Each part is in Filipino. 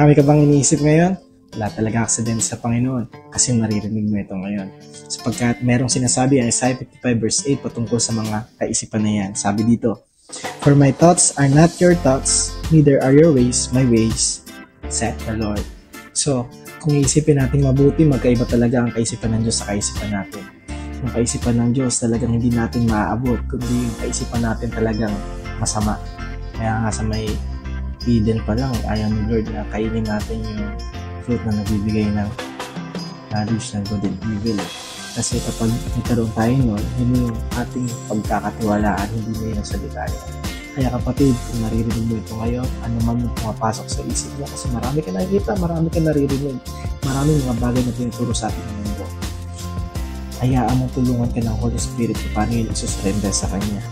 Marami ka bang iniisip ngayon? Wala talaga aksidente sa Panginoon kasi maririnig mo ito ngayon. Sapagkat merong sinasabi ang Isaiah 55 verse 8 patungkol sa mga kaisipan na yan. Sabi dito, "For my thoughts are not your thoughts, neither are your ways my ways, saith the Lord." So, kung iisipin natin mabuti, magkaiba talaga ang kaisipan ng Diyos sa kaisipan natin. Yung kaisipan ng Diyos talagang hindi natin maaabot, kundi yung kaisipan natin talagang masama. Kaya nga sa may Eden pa lang, ayaw ni Lord na kainin natin yung fruit na nagbibigay ng knowledge ng good and evil. Kasi kapag nagkaroon tayo nun, yun yung ating pagkakatiwalaan, hindi na yung salita niya. Kaya kapatid, kung naririnig mo ito ngayon, ano man yung pumapasok sa isip mo, kasi marami ka nakikita, marami ka naririnig, marami mga bagay na tinuturo sa ating mundo. Hayaan mong tulungan ka ng Holy Spirit kung paano yun isusurrender sa Kanya.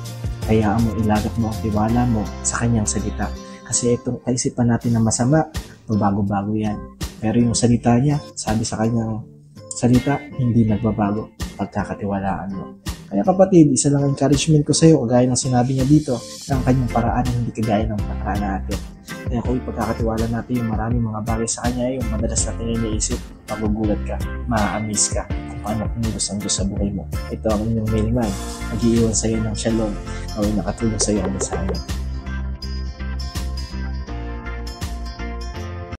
Hayaan mong ilagak mo ang tiwala mo sa Kanyang salita. Kasi itong kaisipan natin na masama, bago-bago yan. Pero yung salita niya, sabi sa Kanyang salita, hindi nagbabago. Pagkakatiwalaan mo. Kaya kapatid, isa lang encouragement ko sa iyo, kagaya ng sinabi niya dito, na ang Kanyang paraan ay hindi kagaya ng paraan natin. Kaya kung ipagkakatiwala natin yung maraming mga bagay sa Kanya, yung madalas natin iniisip, magugulat ka, ma-amaze ka kung paano kumilos ang Diyos sa buhay mo. Ito ang inyong mailman, nag-iiwan sa iyo ng shalom, o nakatulong sa iyo ang mensahe.